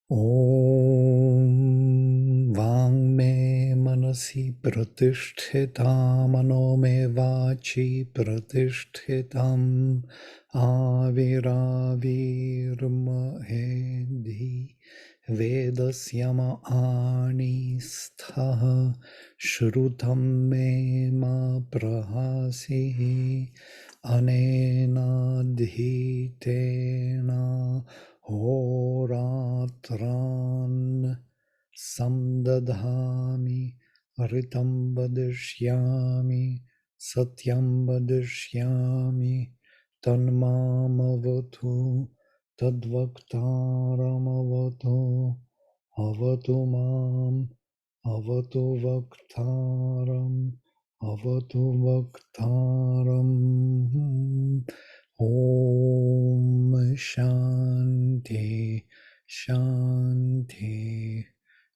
Om Vang me manasi pratishthitam mano me vachi pratishthitam aviravirmahedhi vedasyama ani sthaha shrutam me ma prahasihi anena dhitena Horatran samdadhami ritam vadishyami satyam vadishyami tanmamavatu tadvaktaram avatu mam avatu vaktaram Om Shanti Shanti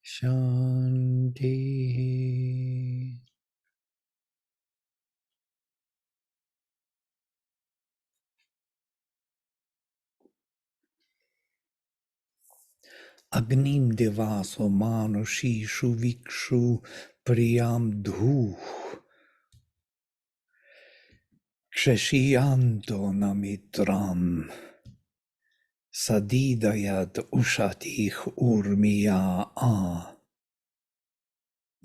Shanti. Agnim devaso manushishu vikshu priyam dhu ksheshiyanto namitram sadidayat ushatich urmiya a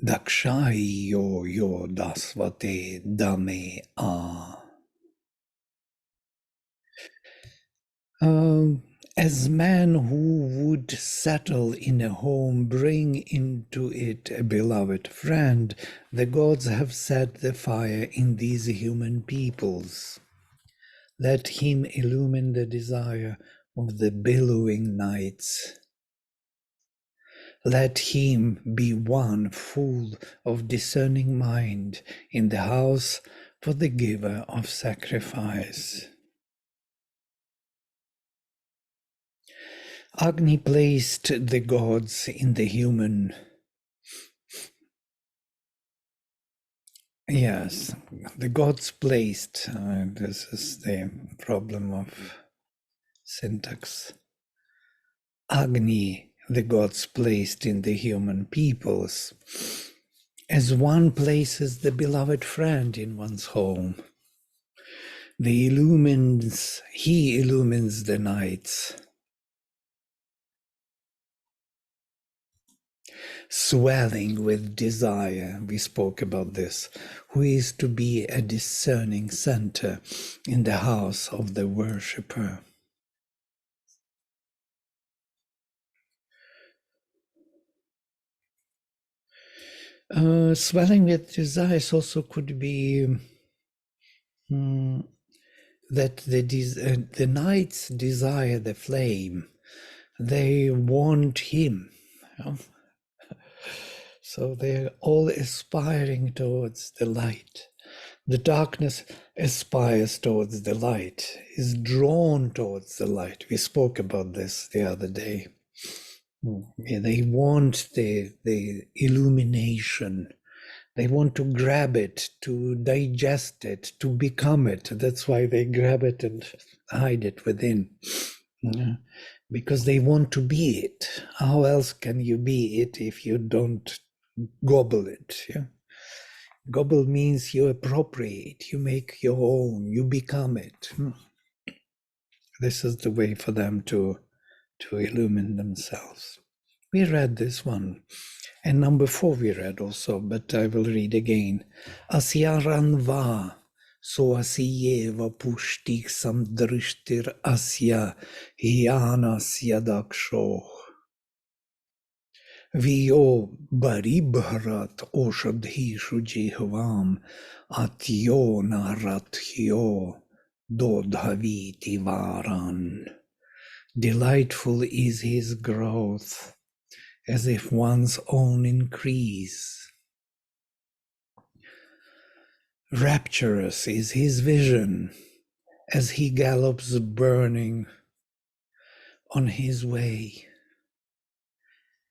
dakshayo yo dasvate dame a. As man who would settle in a home, bring into it a beloved friend, the gods have set the fire in these human peoples. Let him illumine the desire of the billowing nights. Let him be one full of discerning mind in the house for the giver of sacrifice. Agni placed the gods in the human. Yes, the gods placed. This is the problem of syntax. Agni, the gods placed in the human peoples, as one places the beloved friend in one's home. He illumines the nights. Swelling with desire, we spoke about this, who is to be a discerning center in the house of the worshipper. Swelling with desires also could be that the knights desire the flame. They want him. You know? So they're all aspiring towards the light. The darkness aspires towards the light, is drawn towards the light. We spoke about this the other day. Yeah, they want the illumination. They want to grab it, to digest it, to become it. That's why they grab it and hide it within. Yeah. Because they want to be it. How else can you be it if you don't gobble it? Yeah? Gobble means you appropriate, you make your own, you become it. This is the way for them to illumine themselves. We read this one. And number 4 we read also, but I will read again. Asyaran va, so asiyeva pushtik samdrishtir asya hyanasya daksho. Vio baribharat oshadhishu jihvam atyo narathyo dodhaviti varan. Delightful is his growth, as if one's own increase. Rapturous is his vision, as he gallops burning on his way.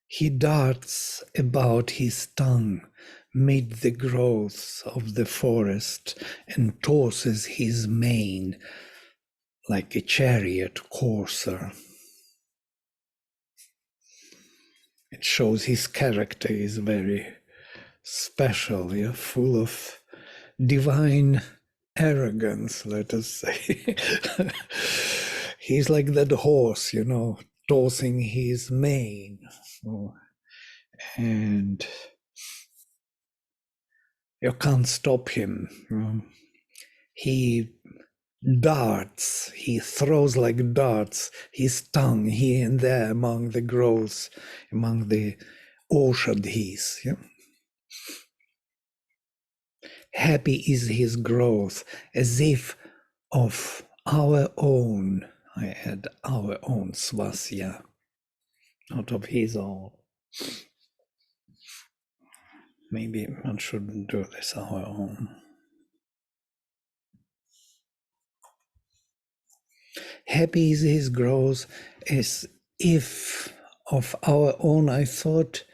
He darts about his tongue mid the growths of the forest and tosses his mane like a chariot courser. It shows his character is very special, yeah, full of divine arrogance, let us say. He's like that horse, tossing his mane. And you can't stop him. He darts, he throws like darts his tongue here and there among the growths, among the orchardheath. Yeah? Happy is his growth, as if of our own. I had our own svasya, not of his own. Maybe one shouldn't do this our own. Happy is his growth, as if of our own. I thought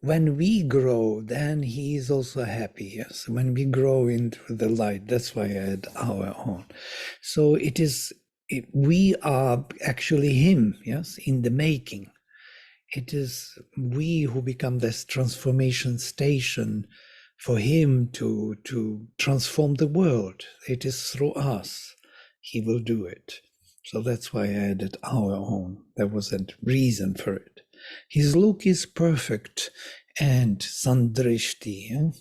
when we grow, then he is also happy. Yes, when we grow into the light, that's why I had our own. So we are actually him. Yes, in the making. It is we who become this transformation station for him to transform the world. It is through us. He will do it. So that's why I added our own. There was a reason for it. His look is perfect and sandrishti.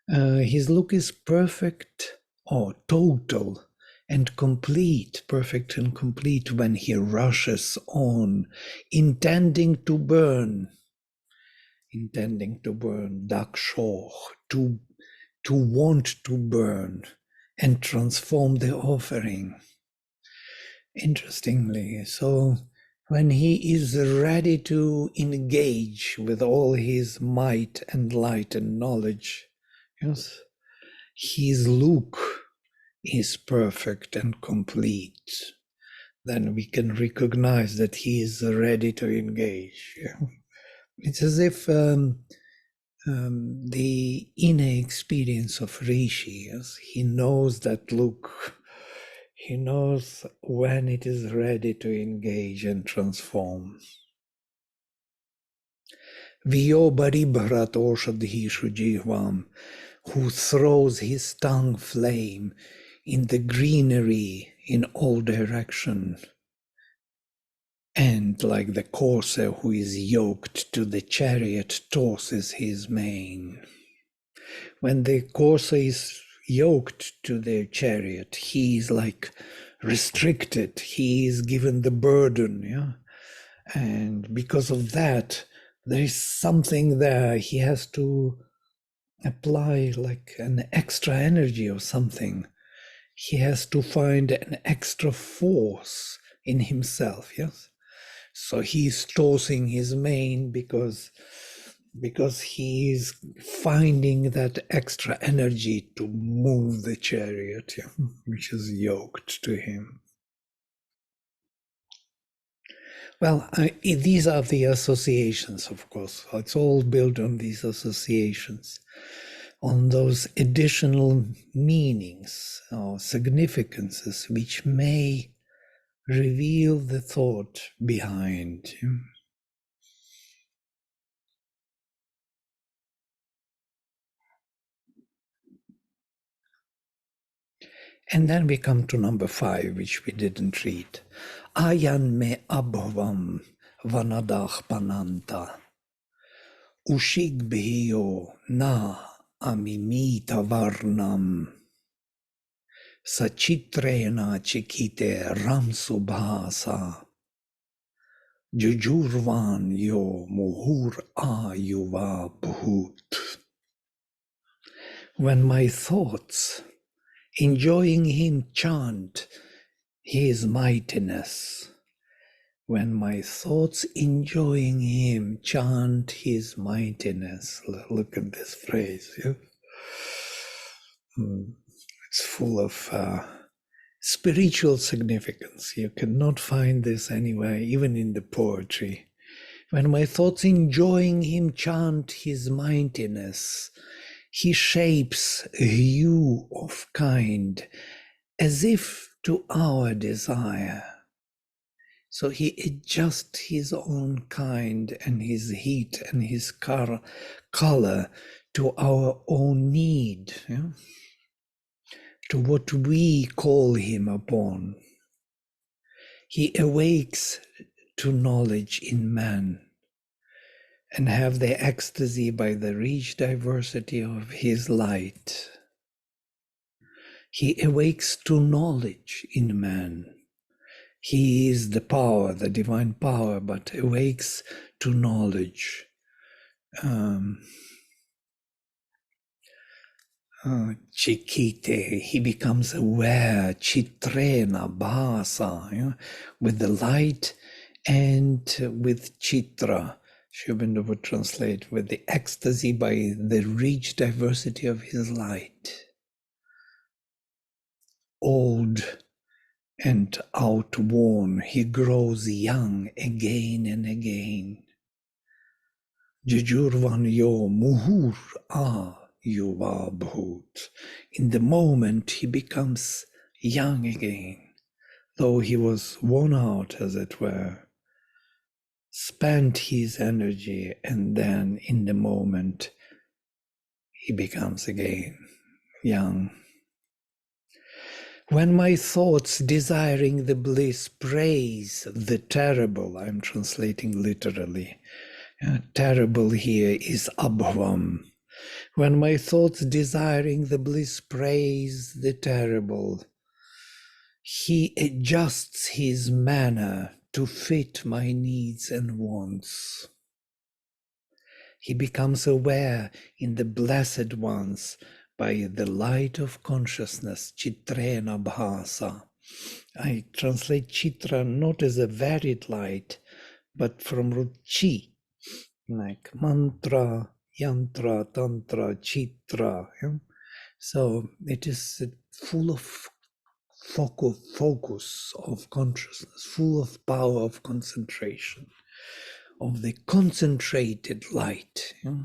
His look is perfect or total and complete, perfect and complete when he rushes on, intending to burn, dakshoch, to want to burn and transform the offering. Interestingly, so when he is ready to engage with all his might and light and knowledge, yes, his look is perfect and complete, then we can recognize that he is ready to engage. Yeah? It's as if the inner experience of Rishi, yes, he knows that look. He knows when it is ready to engage and transform. Vyo baribharat oshadhishu jihvam, who throws his tongue flame in the greenery in all direction, and like the courser who is yoked to the chariot tosses his mane. When the courser is yoked to the chariot, he is like restricted, he is given the burden, yeah, and because of that there is something there. He has to apply like an extra energy or something. He has to find an extra force in himself, yes. So he's tossing his mane because he's finding that extra energy to move the chariot, yeah, which is yoked to him. Well, these are the associations, of course. It's all built on these associations, on those additional meanings or significances which may reveal the thought behind. And then we come to number 5, which we didn't read. Ayan me abhavam vanadach pananta. Ushig bhyo na amimita varnam. Sachitrena chikite ramsubhasa. Jujurvan yo muhur ayuva bhut. When my thoughts, enjoying him, chant his mightiness, when my thoughts enjoying him chant his mightiness. Look at this phrase. Yeah? It's full of spiritual significance. You cannot find this anywhere, even in the poetry. When my thoughts enjoying him chant his mightiness, he shapes a hue of kind as if to our desire. So he adjusts his own kind and his heat and his color to our own need, yeah? To what we call him upon. He awakes to knowledge in man and have the ecstasy by the rich diversity of his light. He awakes to knowledge in man. He is the power, the divine power, but awakes to knowledge. Chikite, he becomes aware, chitrena, bhasa, yeah, with the light and with chitra. Shubhendu would translate with the ecstasy by the rich diversity of his light. Old and outworn, he grows young again and again. Jujurvan yo muhur yuva bhut. In the moment he becomes young again, though he was worn out, as it were, spent his energy, and then in the moment he becomes again young. When my thoughts desiring the bliss praise the terrible, I'm translating literally, terrible here is abhavam. When my thoughts desiring the bliss praise the terrible, he adjusts his manner to fit my needs and wants. He becomes aware in the blessed ones by the light of consciousness, chitrena bhasa. I translate chitra not as a varied light, but from root chi, like mantra, yantra, tantra, chitra. Yeah? So it is full of focus of consciousness, full of power of concentration, of the concentrated light. Yeah?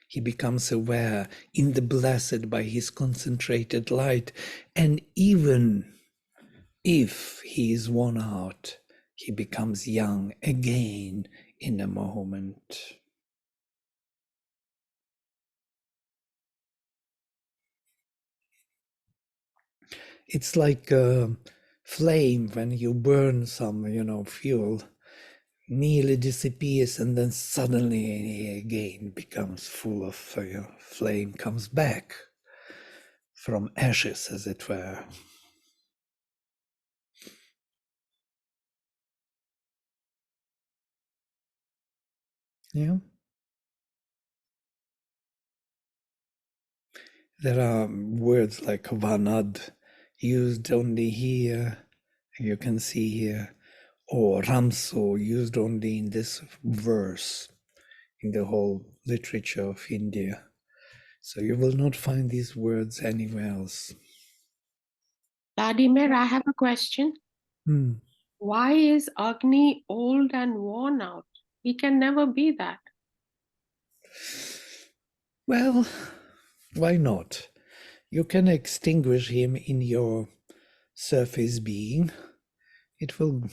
He becomes aware in the blessed by his concentrated light, and even if he is worn out, he becomes young again in a moment. It's like a flame when you burn some, fuel, nearly disappears, and then suddenly again becomes full of flame, comes back from ashes, as it were. Yeah. There are words like vanad used only here, you can see here, or ramso used only in this verse in the whole literature of India. So you will not find these words anywhere else. Vladimir, I have a question. Why is Agni old and worn out? He can never be that. Well, why not? You can extinguish him in your surface being. It will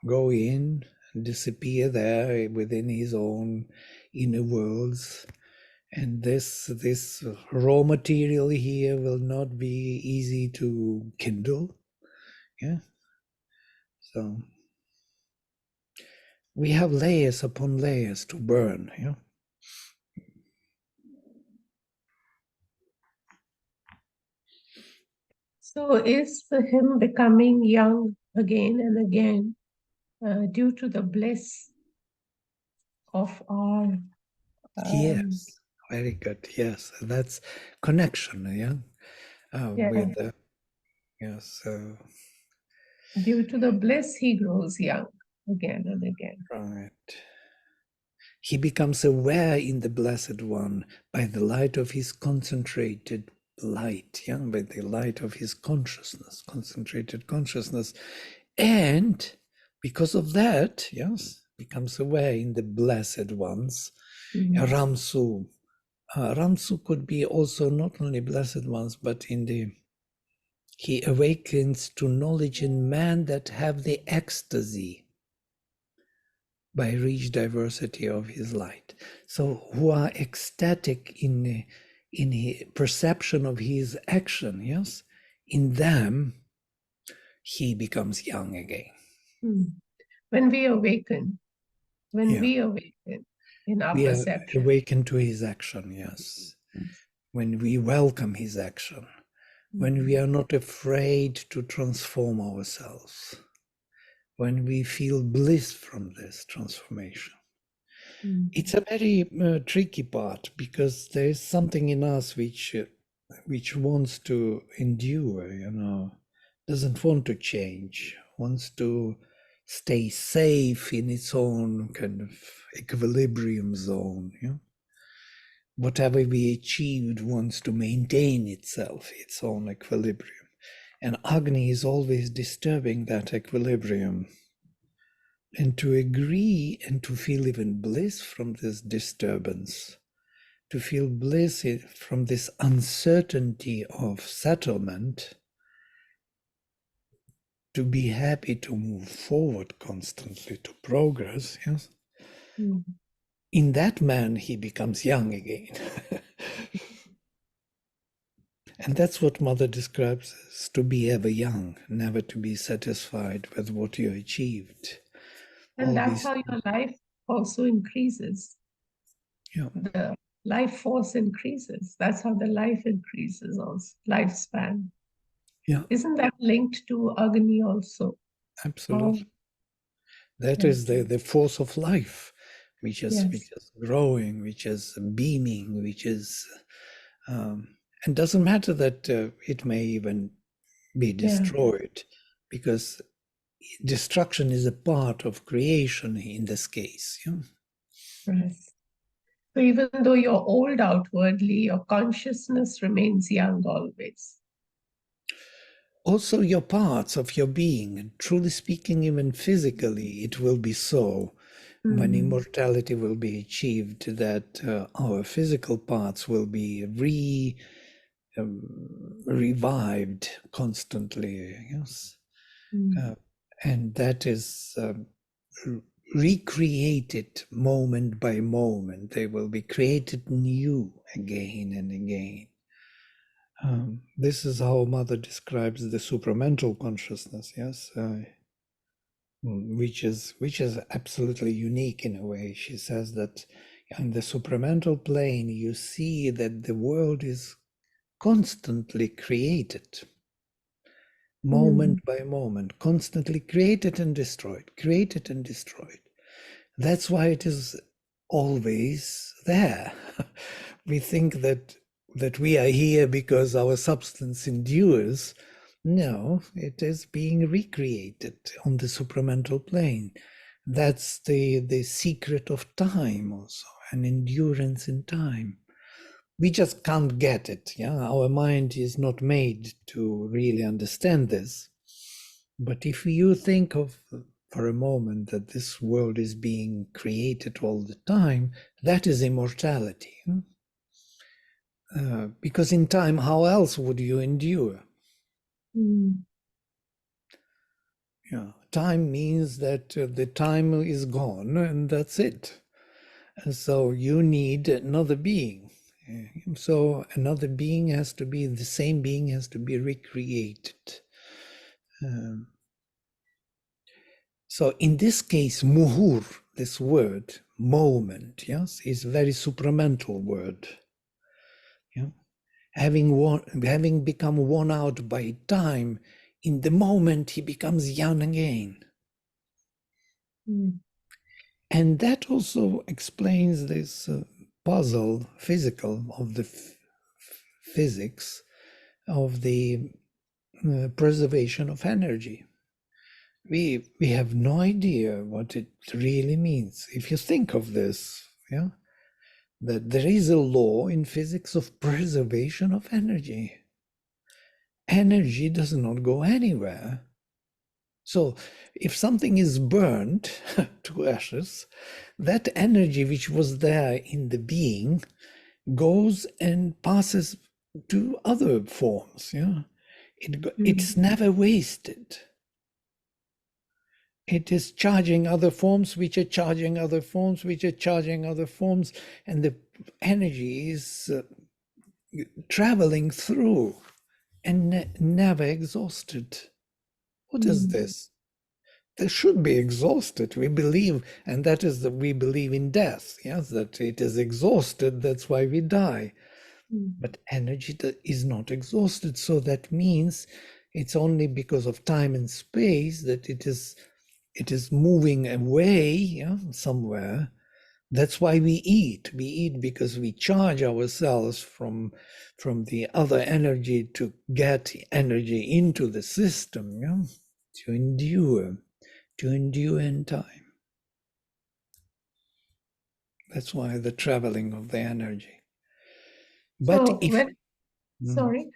go in and disappear there within his own inner worlds. And this raw material here will not be easy to kindle. Yeah. So we have layers upon layers to burn. Yeah. So is him becoming young again and again due to the bliss of our Yes, very good. Yes, that's connection. Yeah, with yes. Due to the bliss, he grows young again and again. Right. He becomes aware in the Blessed One by the light of his concentrated light, yeah, by the light of his consciousness, concentrated consciousness. And because of that, yes, becomes aware in the Blessed Ones. Ramsu. Ramsu could be also not only Blessed Ones, but in the He awakens to knowledge in man that have the ecstasy by rich diversity of his light. So who are ecstatic in his perception of his action, yes? In them, he becomes young again. When we awaken, Yeah. in our We are perception. awakened to his action, yes. When we welcome his action, when we are not afraid to transform ourselves, when we feel bliss from this transformation. It's a very tricky part, because there is something in us which wants to endure, doesn't want to change, wants to stay safe in its own kind of equilibrium zone. Whatever we achieved wants to maintain itself, its own equilibrium. And Agni is always disturbing that equilibrium. And to agree and to feel even bliss from this disturbance, to feel bliss from this uncertainty of settlement, to be happy to move forward constantly, to progress, yes? In that man, he becomes young again. And that's what Mother describes as to be ever young, never to be satisfied with what you achieved. And that's how your life also increases. Yeah. The life force increases. That's how the life increases also, lifespan. Yeah. Isn't that linked to Agni also? Absolutely. That is the force of life, which is growing, which is beaming, which is, and doesn't matter that it may even be destroyed, because destruction is a part of creation in this case. Yes. So even though you're old outwardly, your consciousness remains young always. Also, your parts of your being, truly speaking, even physically, it will be so. When immortality will be achieved, that our physical parts will be revived constantly, yes, and that is recreated moment by moment. They will be created new again and again. This is how Mother describes the supramental consciousness, yes, which is absolutely unique in a way. She says that in the supramental plane, you see that the world is constantly created, moment by moment, constantly created and destroyed, created and destroyed. That's why it is always there. We think that we are here because our substance endures. No, it is being recreated on the supramental plane. That's the secret of time also, and endurance in time. We just can't get it. Our mind is not made to really understand this. But if you think of for a moment that this world is being created all the time, that is immortality. Because in time, how else would you endure? Time means that the time is gone and that's it. And so you need another being. So another being has to be, the same being has to be recreated. So in this case, muhur, this word, moment, yes, is a very supramental word. Having become worn out by time, in the moment he becomes young again. And that also explains this puzzle, physical, of the physics of the preservation of energy. We have no idea what it really means. If you think of this, that there is a law in physics of preservation of energy. Energy does not go anywhere. So if something is burned to ashes, that energy which was there in the being goes and passes to other forms. It's never wasted. It is charging other forms, which are charging other forms, which are charging other forms, and the energy is traveling through and never exhausted. What is this? They should be exhausted. We believe, and that is that we believe in death. Yes, that it is exhausted. That's why we die. But energy is not exhausted. So that means it's only because of time and space that it is moving away somewhere. That's why we eat. We eat because we charge ourselves from the other energy to get energy into the system, to endure in time. That's why the traveling of the energy. But So sorry,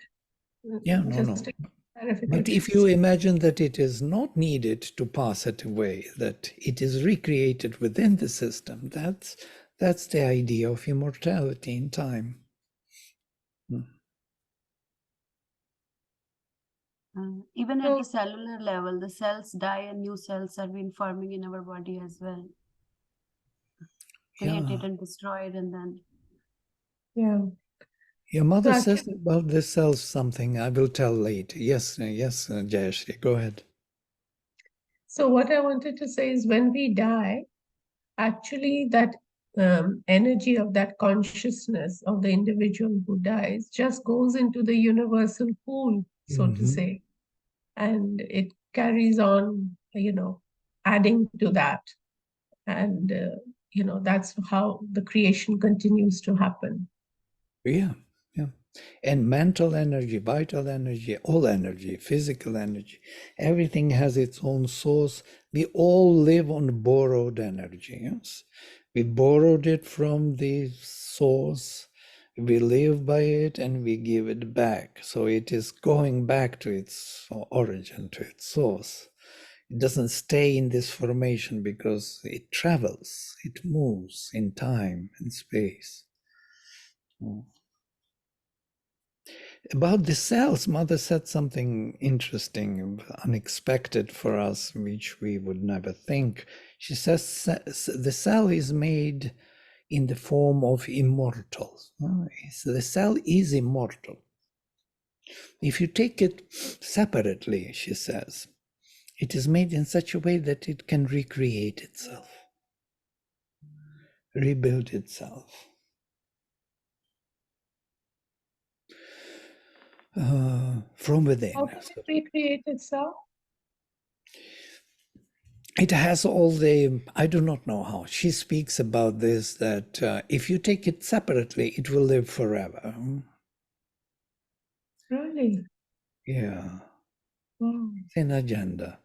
just a But clarification. if you imagine that it is not needed to pass it away, that it is recreated within the system, that's the idea of immortality in time. Even at the cellular level, the cells die and new cells are being forming in our body as well. Created and destroyed, and then. Yeah. Your mother says about the cells something. I will tell later. Yes, Jayashri, go ahead. So what I wanted to say is when we die, actually that energy of that consciousness of the individual who dies just goes into the universal pool, so to say, and it carries on, adding to that. And, that's how the creation continues to happen. Yeah. And mental energy, vital energy, all energy, physical energy, everything has its own source. We all live on borrowed energy. Yes? We borrowed it from the source, we live by it, and we give it back. So it is going back to its origin, to its source. It doesn't stay in this formation because it travels, it moves in time and space. About the cells, Mother said something interesting, unexpected for us, which we would never think. She says the cell is made in the form of immortals. So the cell is immortal. If you take it separately, she says, it is made in such a way that it can recreate itself, rebuild itself. From within. How does it recreate itself? It has all the, I do not know how. She speaks about this, that if you take it separately, it will live forever. Really? Yeah. Wow. It's an agenda.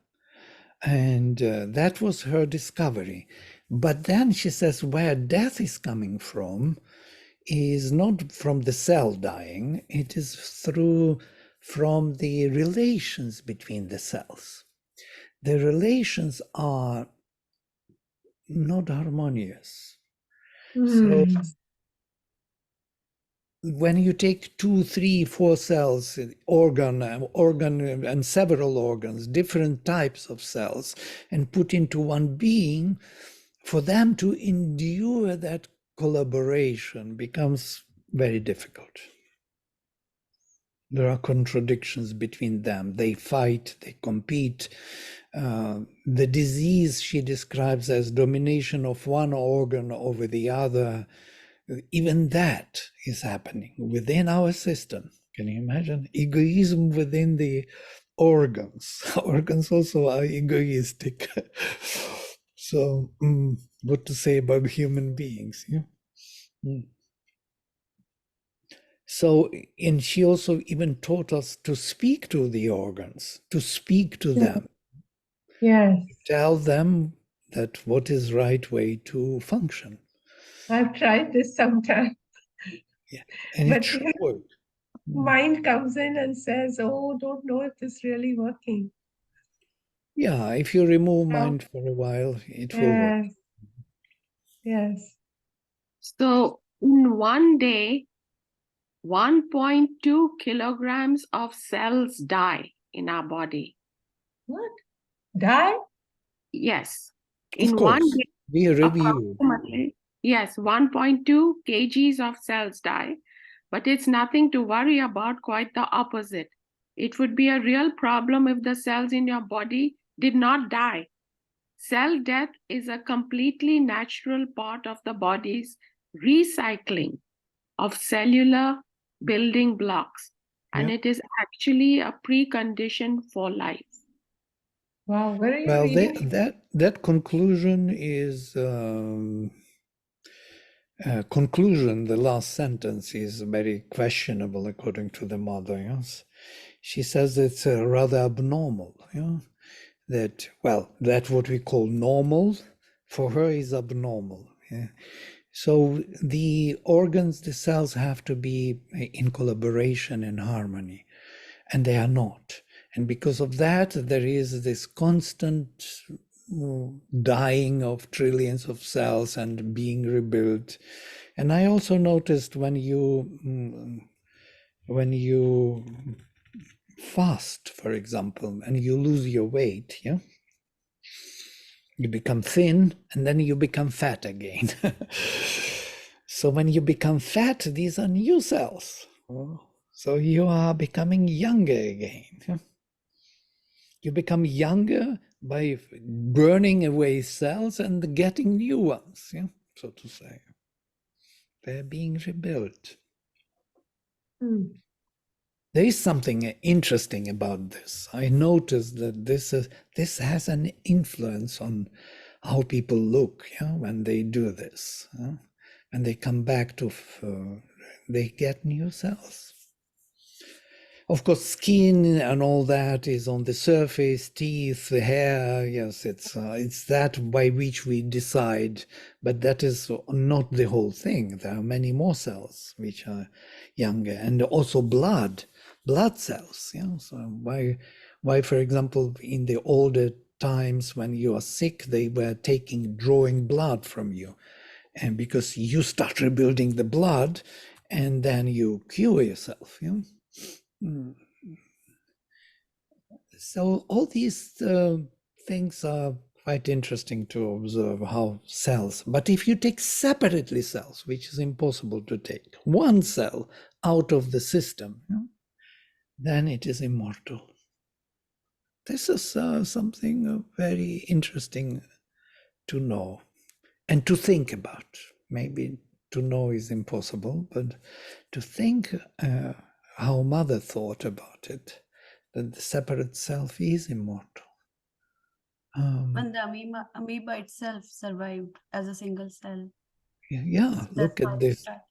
And that was her discovery. But then she says where death is coming from is not from the cell dying, it is from the relations between the cells. The relations are not harmonious. So when you take 2, 3, 4 cells, organ and several organs, different types of cells, and put into one being, for them to endure that collaboration becomes very difficult. There are contradictions between them. They fight, they compete. The disease she describes as domination of one organ over the other, even that is happening within our system. Can you imagine? Egoism within the organs. Organs also are egoistic. So, what to say about human beings? Yeah. So, and she also even taught us to speak to the organs, to speak to them. Yes. Tell them that what is right way to function. I've tried this sometime. Yeah, and But it should work. Mind comes in and says, oh, don't know if this really working. Yeah, if you remove mind for a while, it will work. Yes. So in one day, 1.2 kilograms of cells die in our body. What? Die? Yes. Of In course, one day, we review. approximately, yes, 1.2 kgs of cells die, but it's nothing to worry about, quite the opposite. It would be a real problem if the cells in your body did not die. Cell death is a completely natural part of the body's recycling of cellular building blocks, and Yeah. it is actually a precondition for life. Wow, where are you Well, reading? that conclusion is conclusion. The last sentence is very questionable according to the mother. Yes, she says it's rather abnormal. Yeah, that that what we call normal for her is abnormal. Yeah? So the organs, the cells have to be in collaboration and harmony, and they are not. And because of that, there is this constant dying of trillions of cells and being rebuilt. And I also noticed when you fast, for example, and you lose your weight, yeah, you become thin and then you become fat again. So when you become fat, these are new cells. So you are becoming younger again. You become younger by burning away cells and getting new ones, yeah, so to say. They're being rebuilt. There is something interesting about this. I noticed that this has an influence on how people look, yeah, when they do this. Yeah? When they come back to, they get new cells. Of course, skin and all that is on the surface, teeth, the hair. Yes, it's that by which we decide, but that is not the whole thing. There are many more cells which are younger, and also blood cells. Yeah. So why, for example, in the older times when you are sick, they were drawing blood from you, and because you start rebuilding the blood, and then you cure yourself. Yeah. So all these things are quite interesting to observe how cells, but if you take separately cells, which is impossible to take, one cell out of the system, then it is immortal. This is something very interesting to know and to think about. Maybe to know is impossible, but to think how Mother thought about it, that the separate self is immortal. When the amoeba itself survived as a single cell. Yeah, look That's how at it this. started.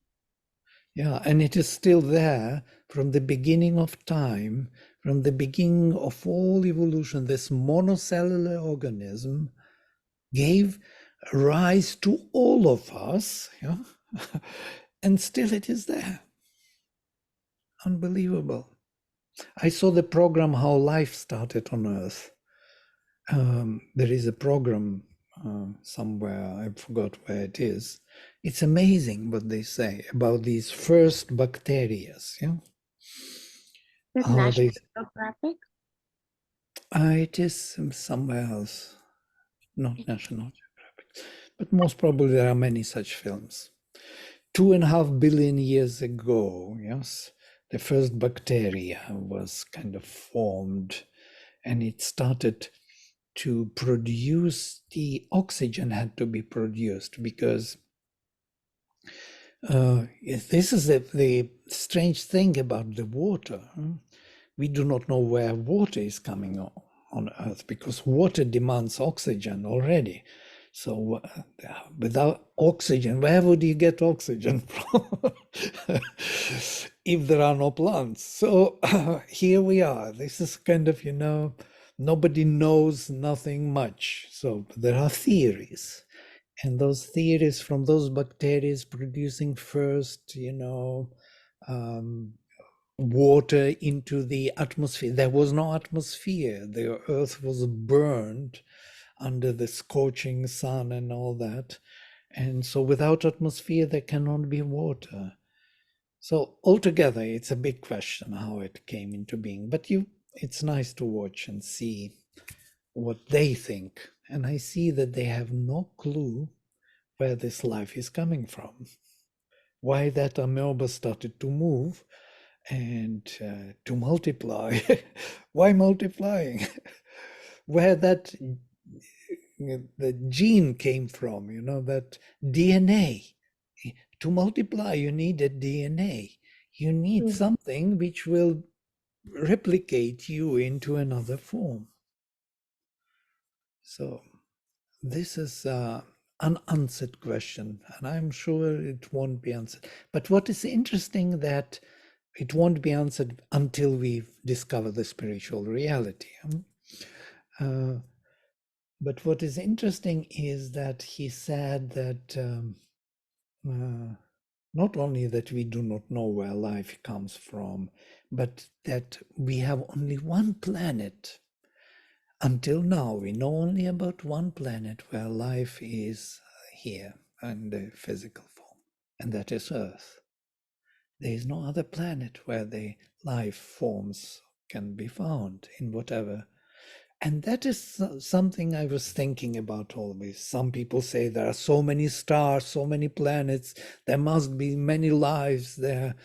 Yeah, and it is still there from the beginning of time, from the beginning of all evolution. This monocellular organism gave rise to all of us, yeah? And still it is there. Unbelievable. I saw the program How Life Started on Earth. There is a program somewhere, I forgot where it is. It's amazing what they say about these first bacteria. Yeah, Is how National they. Geographic? It is somewhere else, not National Geographic, but most probably there are many such films. 2.5 billion years ago, yes, the first bacteria was kind of formed, and it started to produce, the oxygen had to be produced because this is the strange thing about the water. We do not know where water is coming on Earth because water demands oxygen already. So without oxygen, where would you get oxygen from if there are no plants? So here we are. This is kind of, nobody knows nothing much. So there are theories. And those theories from those bacteria producing first, water into the atmosphere. There was no atmosphere. The earth was burned under the scorching sun and all that. And so without atmosphere, there cannot be water. So altogether, it's a big question how it came into being. But it's nice to watch and see what they think. And I see that they have no clue where this life is coming from. Why that amoeba started to move and to multiply. Why multiplying? Where that the gene came from, that DNA. To multiply, you need a DNA. You need something which will replicate you into another form. So this is an unanswered question, and I'm sure it won't be answered. But what is interesting that it won't be until we discover the spiritual reality. But what is interesting is that he said that not only that we do not know where life comes from, but that we have only one planet. Until now, we know only about one planet where life is here in the physical form, and that is Earth. There is no other planet where the life forms can be found in whatever. And that is something I was thinking about always. Some people say there are so many stars, so many planets, there must be many lives there.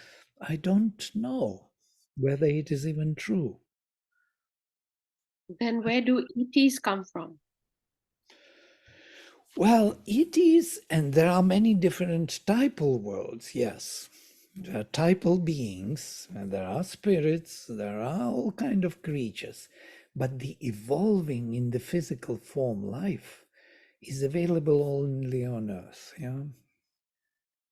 I don't know whether it is even true. Then where do ETs come from? Well, it is, and there are many different typal worlds, yes. There are typal beings, and there are spirits, there are all kind of creatures. But the evolving in the physical form life is available only on Earth, yeah?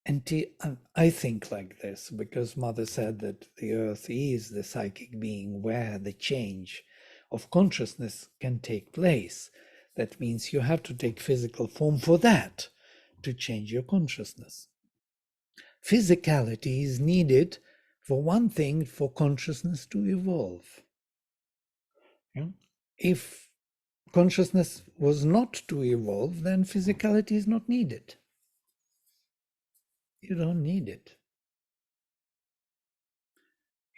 And I think like this, because Mother said that the Earth is the psychic being where the change of consciousness can take place. That means you have to take physical form for that, to change your consciousness. Physicality is needed, for one thing, for consciousness to evolve. Yeah? If consciousness was not to evolve, then physicality is not needed. You don't need it.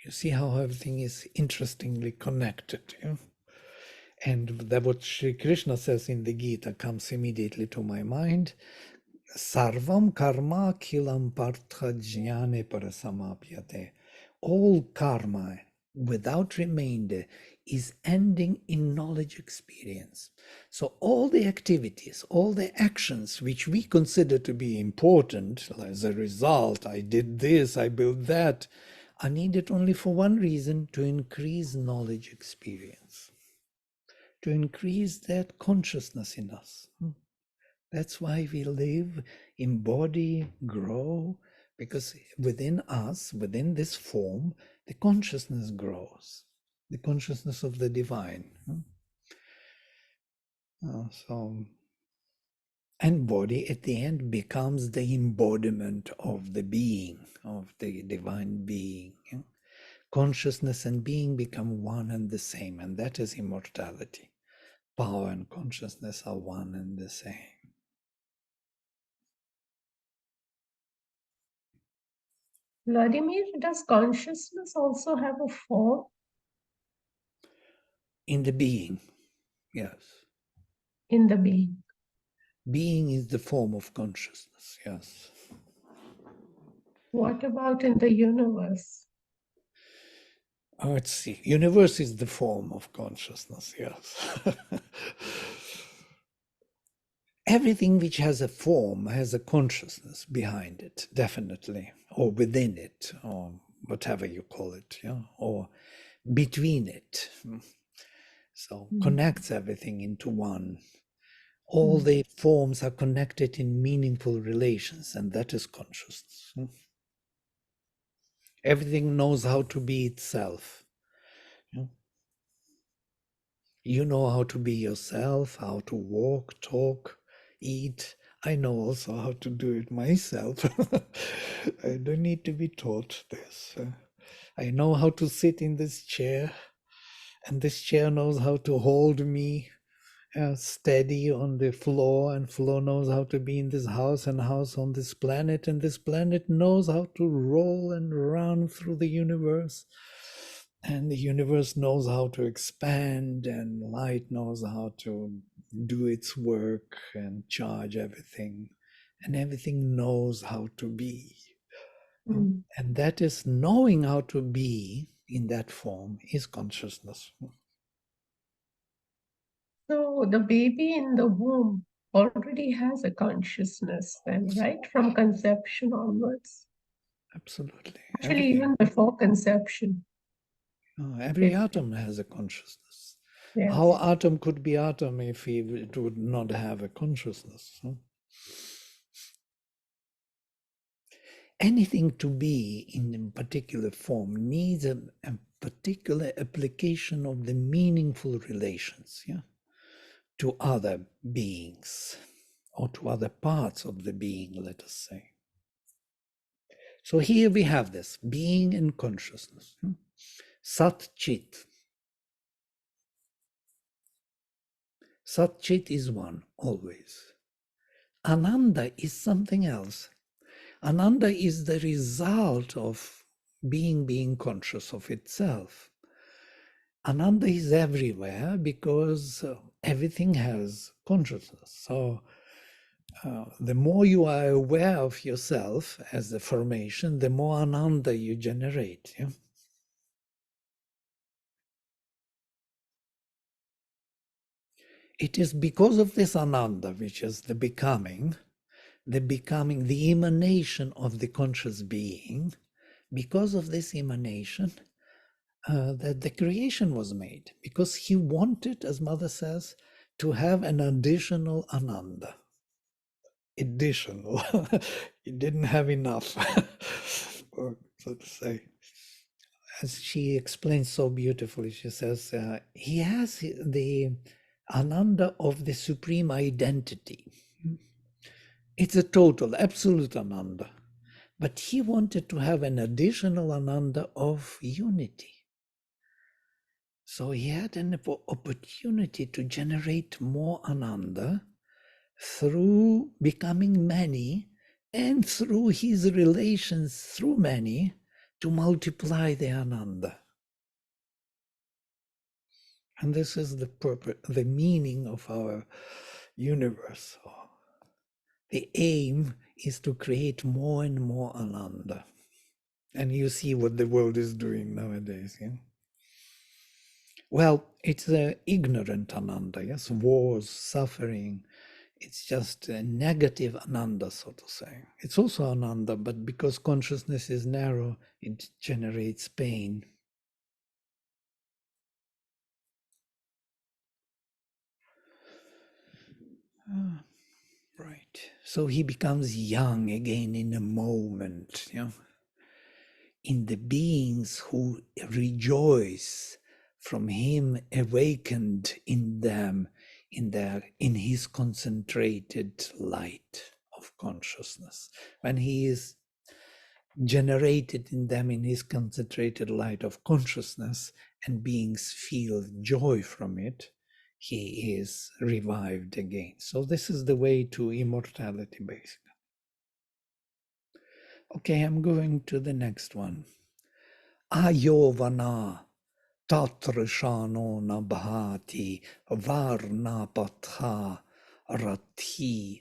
You see how everything is interestingly connected. Yeah? And that what Sri Krishna says in the Gita comes immediately to my mind. Sarvam karma kilam partha jnane parasamapyate. All karma, without remainder, is ending in knowledge experience. So all the activities, all the actions which we consider to be important, as a result, I did this, I built that, are needed only for one reason: to increase knowledge experience, to increase that consciousness in us. That's why we live, embody, grow, because within us, within this form, the consciousness grows, the consciousness of the divine. And body at the end becomes the embodiment of the being, of the divine being. Consciousness and being become one and the same, and that is immortality. Power and consciousness are one and the same. Vladimir, does consciousness also have a form? In the being, yes. In the being. Being is the form of consciousness, yes. What about in the universe? Let's see. Universe is the form of consciousness, yes. Everything which has a form has a consciousness behind it, definitely, or within it, or whatever you call it, yeah, or between it. So connects everything into one. All the forms are connected in meaningful relations, and that is consciousness. Everything knows how to be itself. You know how to be yourself, how to walk, talk, eat. I know also how to do it myself. I don't need to be taught this. I know how to sit in this chair, and this chair knows how to hold me, steady on the floor, and floor knows how to be in this house, and house on this planet, and this planet knows how to roll and run through the universe, and the universe knows how to expand, and light knows how to do its work and charge everything, and everything knows how to be. Mm. And that is knowing how to be in that form is consciousness. So the baby in the womb already has a consciousness then, right? From conception onwards. Absolutely. Actually, Everything. even before conception. Every It, atom has a consciousness. yes. How atom could be atom if it would not have a consciousness? Huh? Anything to be in a particular form needs a particular application of the meaningful relations, yeah, to other beings or to other parts of the being, let us say. So here we have this being and consciousness. Sat Chit. Sat Chit is one, always. Ananda is something else. Ananda is the result of being conscious of itself. Ananda is everywhere because everything has consciousness. So the more you are aware of yourself as the formation, the more Ananda you generate. Yeah? It is because of this Ananda, which is the becoming, the emanation of the conscious being, because of this emanation, that the creation was made, because he wanted, as Mother says, to have an additional Ananda. Additional. He didn't have enough, or so to say. As she explains so beautifully, she says, he has the Ananda of the supreme identity. It's a total, absolute Ananda. But he wanted to have an additional Ananda of unity. So he had an opportunity to generate more Ananda through becoming many and through his relations through many to multiply the Ananda. And this is the purpose, the meaning of our universe. The aim is to create more and more Ananda. And you see what the world is doing nowadays. Yeah? Well, it's the ignorant Ananda, yes? Wars, suffering. It's just a negative Ananda, so to say. It's also Ananda, but because consciousness is narrow, it generates pain. Right. So he becomes young again in a moment, you know, in the beings who rejoice from him awakened in them, in his concentrated light of consciousness. When he is generated in them in his concentrated light of consciousness and beings feel joy from it, he is revived again. So this is the way to immortality, basically. Okay, I'm going to the next one. Ayovana tatrishano nabhati varna patha rathya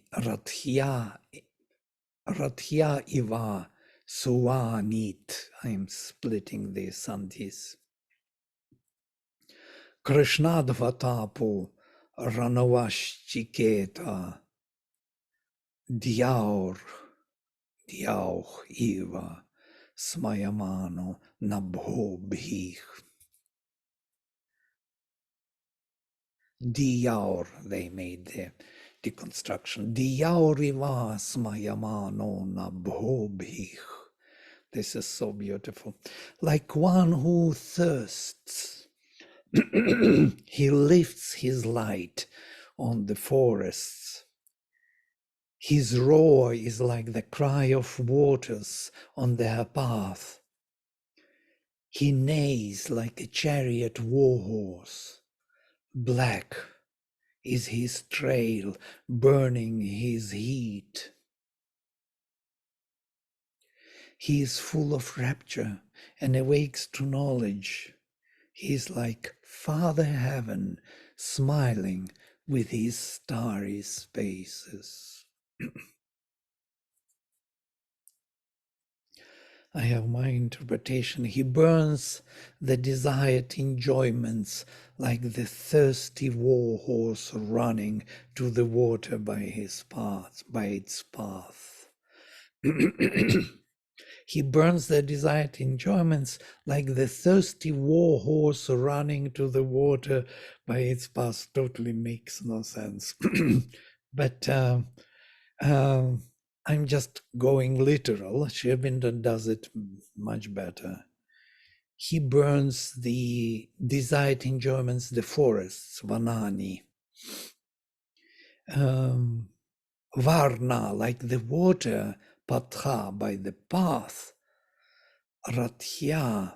iva suanit. I'm splitting the sandhis. Krishnadvatapu ranavashchiketa Dyaur iva smayamano nabhobhih. Dyaur, they made the deconstruction. Dyaur iva smayamano nabhobhih. This is so beautiful. Like one who thirsts, he lifts his light on the forests. His roar is like the cry of waters on their path. He neighs like a chariot war horse, black, is his trail burning his heat. He is full of rapture and awakes to knowledge. He is like Father Heaven smiling with his starry spaces. I have my interpretation. He burns the desired enjoyments like the thirsty war horse running to the water by its path. He burns the desired enjoyments like the thirsty war horse running to the water by its path. Totally makes no sense. But I'm just going literal. Sri Aurobindo does it much better. He burns the desired enjoyments, the forests, vanani. Varna, like the water, patha, by the path. Rathya,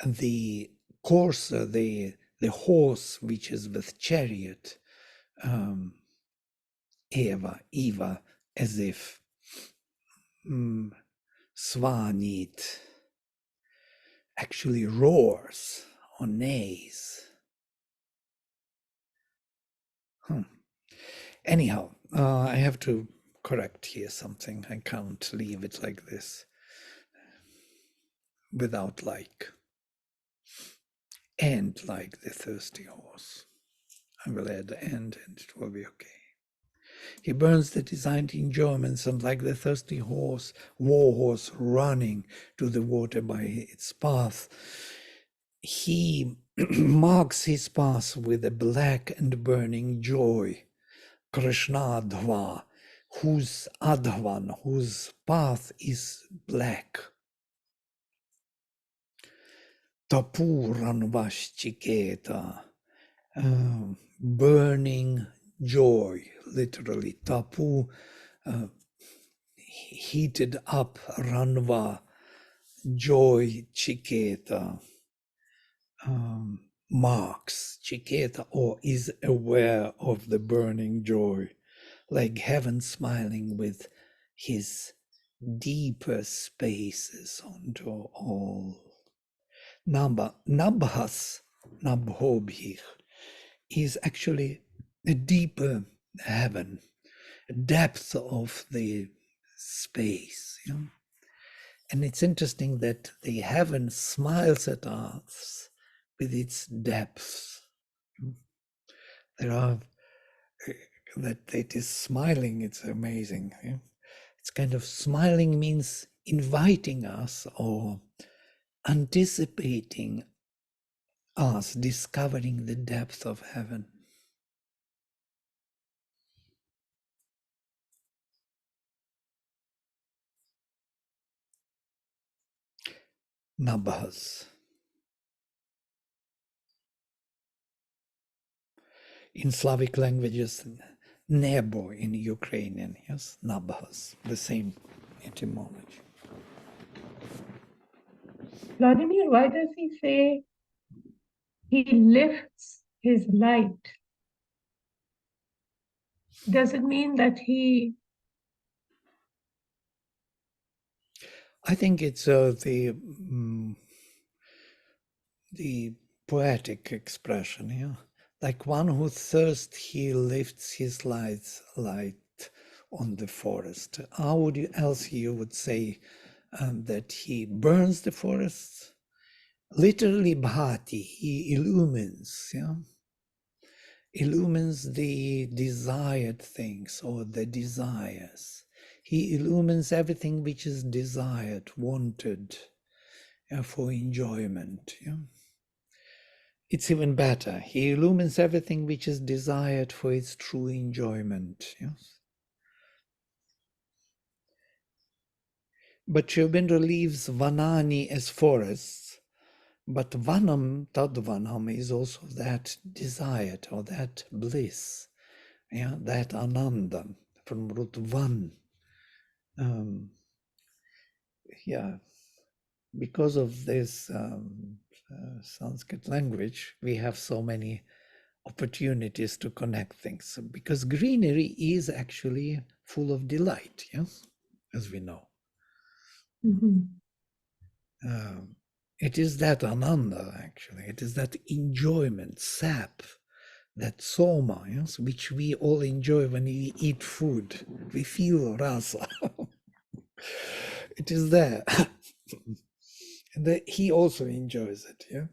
the courser, the horse which is with chariot. Eva, as if. Svanit actually roars or neighs. Anyhow, I have to correct here something. I can't leave it like this without like. And like the thirsty horse. I will add and it will be okay. He burns the designed enjoyments and like the thirsty horse, war horse running to the water by its path, he marks his path with a black and burning joy. Krishnadhva, whose adhvan, whose path is black. Tapuranvashchiketa, burning joy, literally. Tapu, heated up, ranva, joy, chiketa, marks, chiketa, or is aware of the burning joy, like heaven smiling with his deeper spaces onto all. Nabhas, Nabhobhich, is actually a deeper heaven, a depth of the space. You know? And it's interesting that the heaven smiles at us with its depths. There are, that it is smiling, it's amazing. You know? It's kind of smiling means inviting us or anticipating us discovering the depth of heaven. Nabhas. In Slavic languages, nebo in Ukrainian, yes, Nabhas, the same etymology. Vladimir, why does he say he lifts his light? Does it mean that he... I think it's the poetic expression, yeah. Like one who thirsts, he lifts his light on the forest. How would you else you would say that he burns the forest? Literally, bhati, he illumines, yeah. Illumines the desired things or the desires. He illumines everything which is desired, wanted, for enjoyment. Yeah? It's even better. He illumines everything which is desired for its true enjoyment. Yes? But Sri Aurobindo leaves vanani as forests, but vanam, tadvanam, is also that desired or that bliss, yeah, that ananda from root van. Yeah, because of this Sanskrit language, we have so many opportunities to connect things, because greenery is actually full of delight, yes, as we know. Mhm. It is that ananda, actually. It is that enjoyment, sap, that soma, yes, which we all enjoy when we eat food. We feel rasa. It is there. And he also enjoys it, yeah.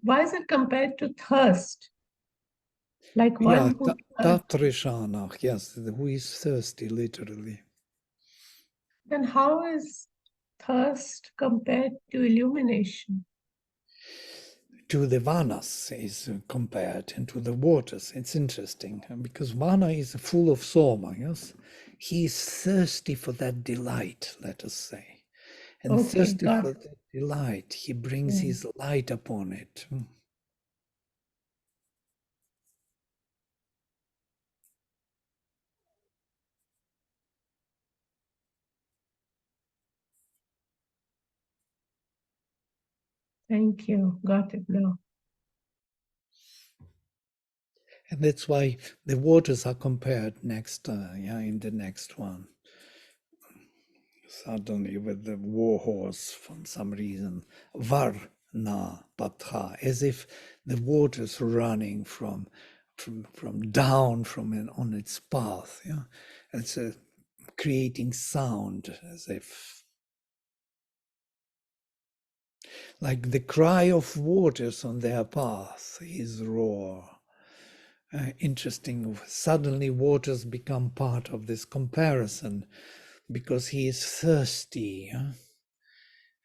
Why is it compared to thirst? Like Yeah, one who thirsts, tatrishanach, yes, who is thirsty, literally. then how is thirst compared to illumination? To the vanas is compared, and to the waters. It's interesting because vana is full of soma, yes. He is thirsty for that delight, let us say. And Okay, thirsty got for it. that delight, he brings Yeah. his light upon it. Thank you. Got it now. And that's why the waters are compared next, in the next one. Suddenly with the war horse for some reason, Varna Patha, as if the waters running from down on its path. Yeah, it's creating sound as if like the cry of waters on their path is roar. Interesting. Suddenly, waters become part of this comparison because he is thirsty.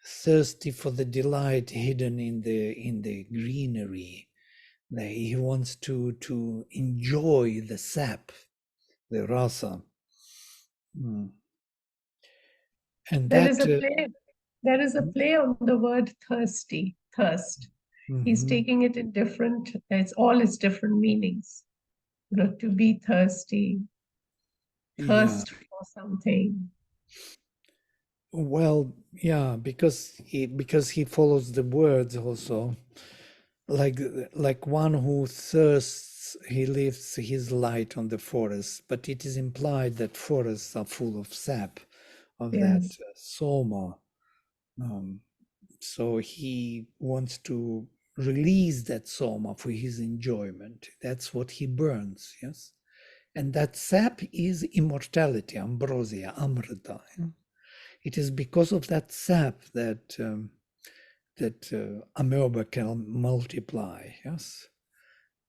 Thirsty for the delight hidden in the greenery. He wants to enjoy the sap, the rasa. Mm. And There that is a play. There is a play on the word thirsty, thirst. He's mhm, taking it in different, it's all its different meanings. You know, to be thirsty, yeah. thirst for something. Well, yeah, because he follows the words also. Like one who thirsts, he lifts his light on the forest, but it is implied that forests are full of sap, of that Yes. soma. Um, so he wants to release that soma for his enjoyment. That's what he burns, yes? And that sap is immortality, ambrosia, amrita. Yeah? It is because of that sap that amoeba can multiply, yes?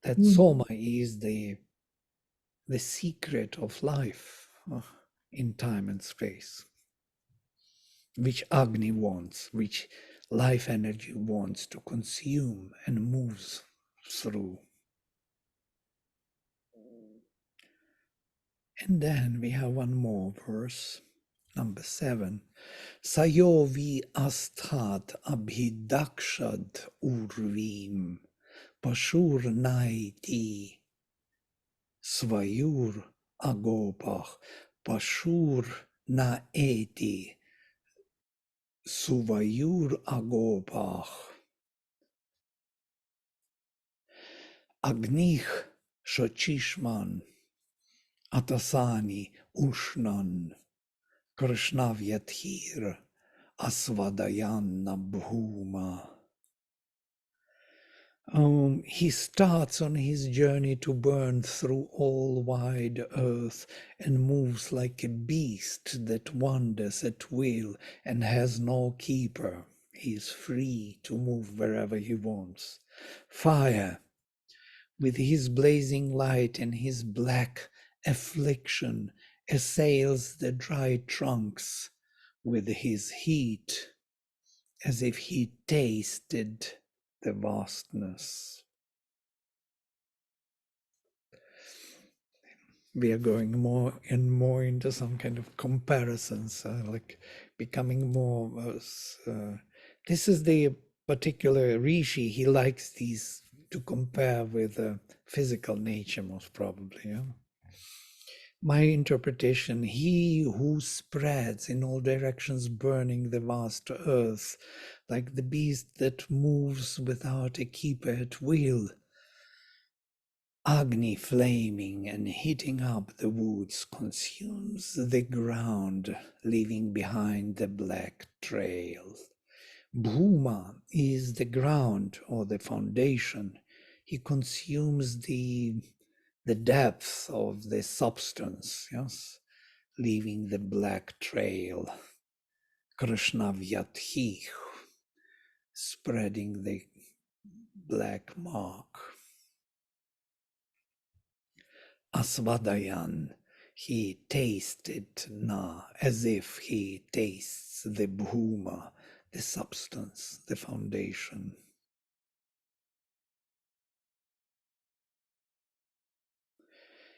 That Mm. soma is the secret of life in time and space, which Agni wants, which life energy wants to consume and moves through. And then we have one more verse, number 7. Sayovi asthat abhidakshad urvim pashur naiti svayur agopach pashur naeti suvayur agopach agnih shochishman atasani ushnan krishnavyathir asvadayanna bhuma. He starts on his journey to burn through all wide earth and moves like a beast that wanders at will and has no keeper. He is free to move wherever he wants. Fire, with his blazing light and his black affliction, assails the dry trunks with his heat, as if he tasted the vastness. We are going more and more into some kind of comparisons, like becoming more. This is the particular rishi. He likes these to compare with physical nature, most probably. Yeah? My interpretation: he who spreads in all directions, burning the vast earth, like the beast that moves without a keeper at will. Agni flaming and heating up the woods consumes the ground, leaving behind the black trail. Bhuma is the ground or the foundation. He consumes the depth of the substance, yes, leaving the black trail. Krishna Vyathi, spreading the black mark. Asvadayan, he tasted na, as if he tastes the bhuma, the substance, the foundation.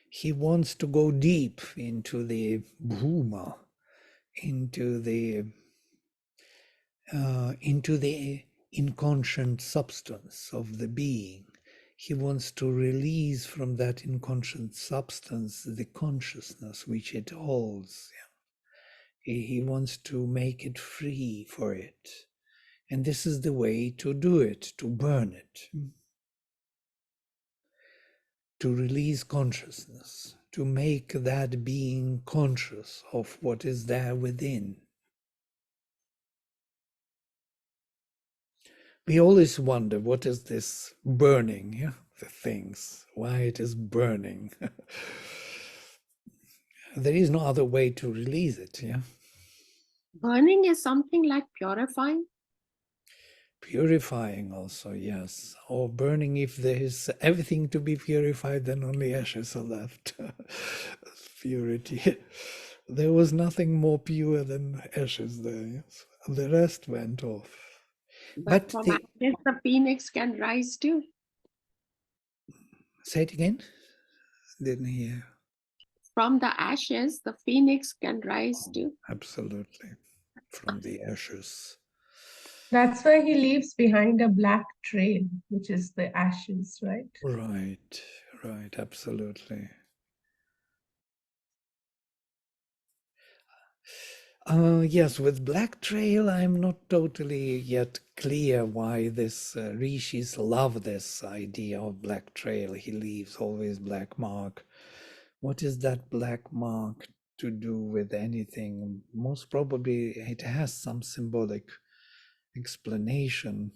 He wants to go deep into the bhuma, into the inconscient substance of the being. He wants to release from that inconscient substance the consciousness which it holds. He wants to make it free for it. And this is the way to do it, to burn it, to release consciousness, to make that being conscious of what is there within. We always wonder, what is this burning, yeah? The things, why it is burning. There is no other way to release it, yeah? Burning is something like purifying. Purifying also, yes. Or burning, if there is everything to be purified, then only ashes are left. Purity. There was nothing more pure than ashes there, yes. The rest went off. But from ashes, the phoenix can rise too. Say it again? Didn't hear. From the ashes, the phoenix can rise too. Absolutely. From the ashes. That's why he leaves behind a black trail, which is the ashes, right? Right, right, absolutely. Yes, with Black Trail, I'm not totally yet clear why this rishis love this idea of Black Trail. He leaves always black mark. What is that black mark to do with anything? Most probably it has some symbolic explanation.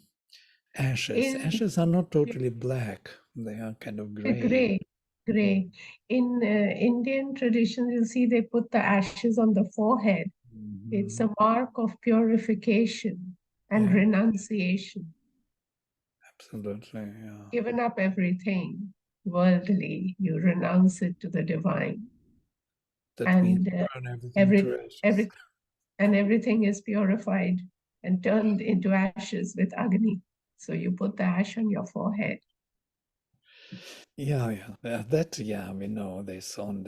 Ashes. Ashes are not totally black. They are kind of gray. Gray. In Indian tradition, you'll see they put the ashes on the forehead. It's a mark of purification and renunciation. Absolutely, yeah. Given up everything worldly, you renounce it to the divine. That means burn everything to ashes. Everything is purified and turned into ashes with Agni. So you put the ash on your forehead. Yeah, we know this on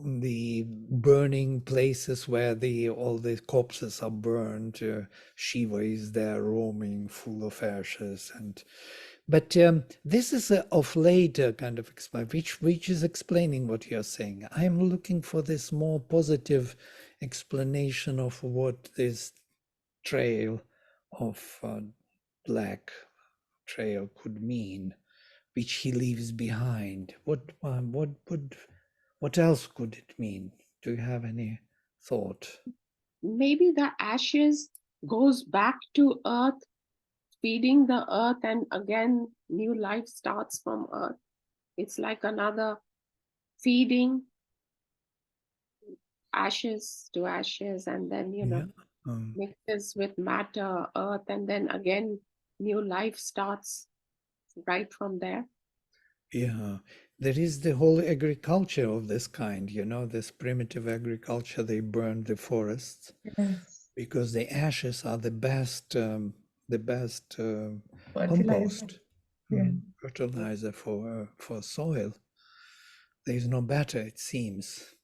the burning places where all the corpses are burned. Shiva is there roaming, full of ashes, but this is of later kind of which is explaining what you're saying. I'm looking for this more positive explanation of what this trail of black trail could mean, which he leaves behind. What else could it mean? Do you have any thought? Maybe the ashes goes back to earth, feeding the earth, and again new life starts from earth. It's like another feeding, ashes to ashes, and then mixes with matter, earth, and then again new life starts right from there. Yeah, there is the whole agriculture of this kind, this primitive agriculture. They burned the forests because the ashes are the best compost, fertilizer for soil. There is no better, it seems.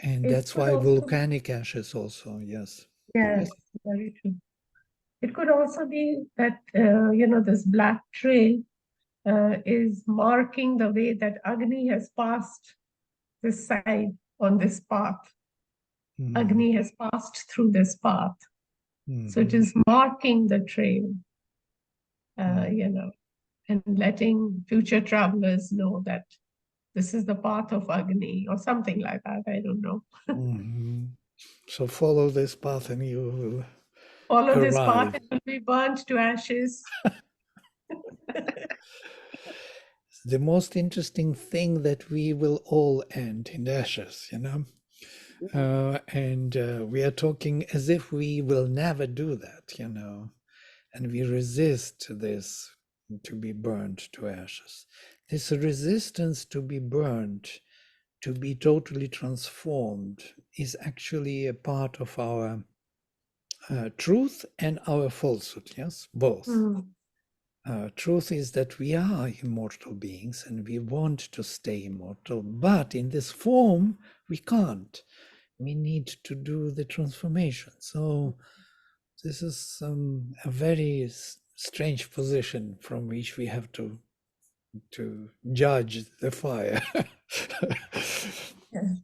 And that's why volcanic ashes also, yes. Yes, very true. It could also be that, this black trail is marking the way that Agni has passed this side on this path. Agni has passed through this path. So it is marking the trail, Mm. you know, and letting future travelers know that this is the path of Agni or something like that. I don't know. Mhm. So follow this path and you will Follow this path, arrive. it will be burnt to ashes. The most interesting thing that we will all end in ashes, and we are talking as if we will never do that, and we resist this to be burned to ashes. This resistance to be burned, to be totally transformed, is actually a part of our truth and our falsehood, yes, both. Mm. Truth is that we are immortal beings and we want to stay immortal, but in this form we can't. We need to do the transformation. So this is a very strange position from which we have to judge the fire. Yeah.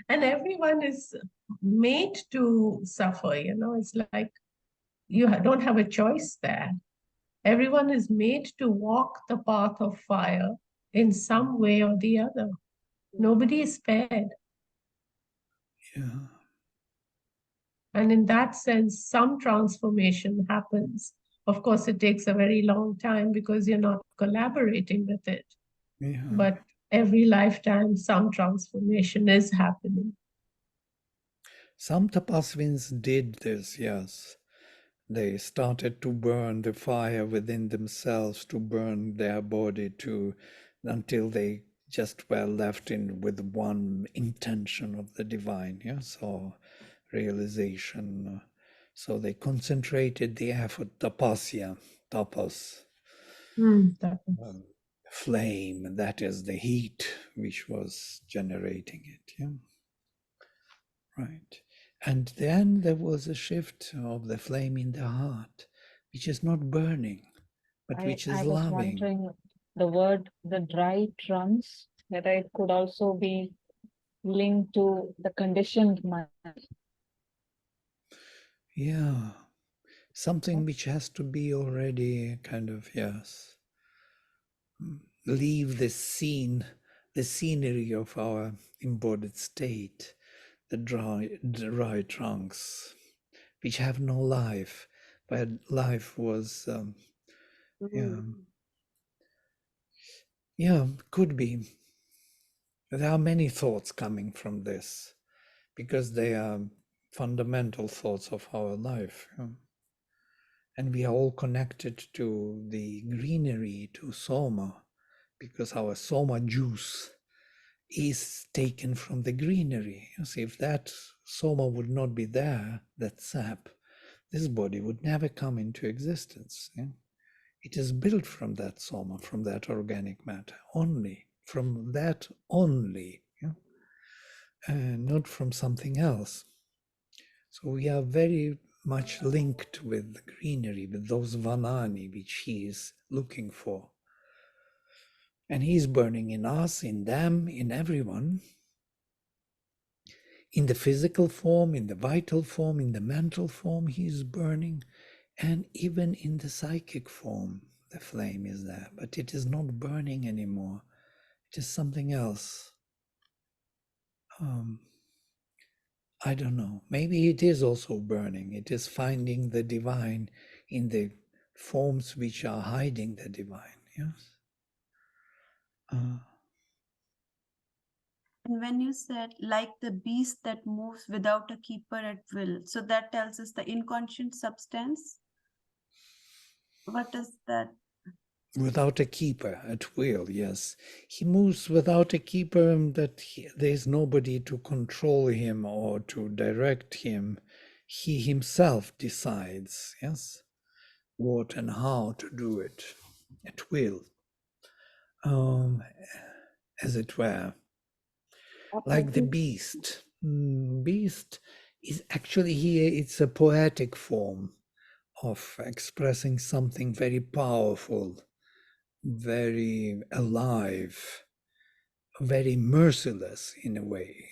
And everyone is made to suffer, it's like you don't have a choice there. Everyone is made to walk the path of fire in some way or the other. Nobody is spared. Yeah. And in that sense, some transformation happens. Of course, it takes a very long time because you're not collaborating with it. Yeah. But every lifetime, some transformation is happening. Some tapasvins did this, yes. They started to burn the fire within themselves, to burn their body until they just were left in with one intention of the divine, yes, or realization. So they concentrated the effort, tapasya, tapas, flame, that is the heat which was generating it, yeah. Right. And then there was a shift of the flame in the heart, which is not burning, but which is I was loving. wondering the dry trunks, whether it could also be linked to the conditioned mind. Yeah. Something which has to be already kind of, yes. Leave the scene, the scenery of our embodied state, the dry trunks, which have no life, but life was, yeah, could be. There are many thoughts coming from this because they are fundamental thoughts of our life. And we are all connected to the greenery, to soma, because our soma juice is taken from the greenery. You see, if that soma would not be there, that sap, this body would never come into existence. Yeah? It is built from that soma, from that organic matter, only from that only. Yeah? And not from something else. So we are very much linked with the greenery, with those vanani which he is looking for. And he is burning in us, in them, in everyone, in the physical form, in the vital form, in the mental form, he is burning, and even in the psychic form, the flame is there, but it is not burning anymore. It is something else. I don't know. Maybe it is also burning. It is finding the divine in the forms which are hiding the divine. Yes. And when you said like the beast that moves without a keeper at will, so that tells us the inconscient substance. What is that? Without a keeper at will, yes. He moves without a keeper, that there is nobody to control him or to direct him. He himself decides, yes, what and how to do it at will, as it were. Like the beast. Beast is actually here, it's a poetic form of expressing something very powerful, very alive, very merciless in a way.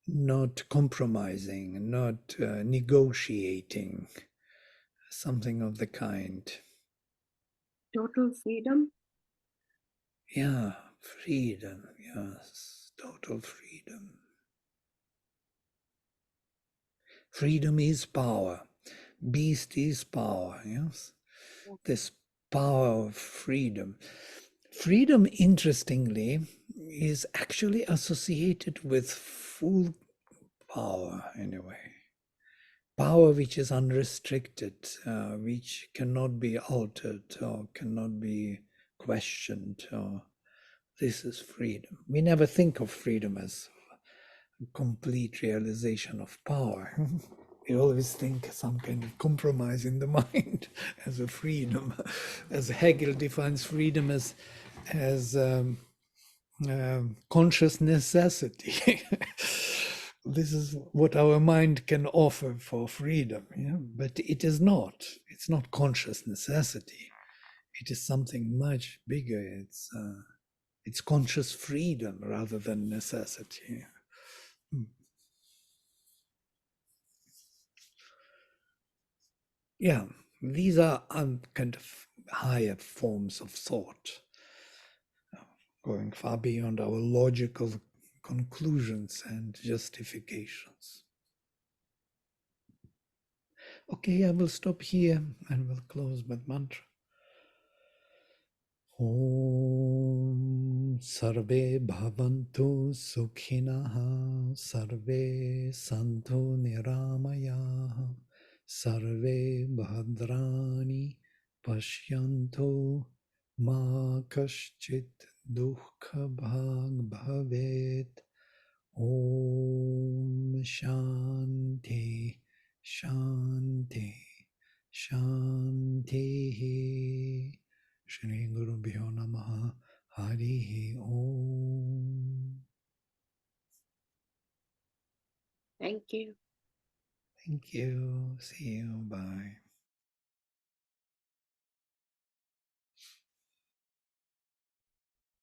not compromising, not negotiating, something of the kind. Total freedom. Yeah, freedom, yes, total freedom. Freedom is power. Beast is power, yes. This power of freedom. Freedom, interestingly, is actually associated with full power in a way. Power which is unrestricted, which cannot be altered or cannot be questioned. This is freedom. We never think of freedom as complete realization of power. We always think some kind of compromise in the mind as a freedom, as Hegel defines freedom as conscious necessity. This is what our mind can offer for freedom, yeah? But it is not. It's not conscious necessity. It is something much bigger. It's conscious freedom rather than necessity. Yeah, these are kind of higher forms of thought, going far beyond our logical conclusions and justifications. Okay, I will stop here and will close with mantra. Om Sarve Bhavantu Sukhinaha Sarve Santu Niramayaha Sarve Bhadrani Pashyantu Ma Kaschit Dukkha Bhag Bhavet. Om Shanti Shanti Shanti. Shri Guru Bhyo Namaha Harihi Om. Thank you. Thank you. See you. Bye.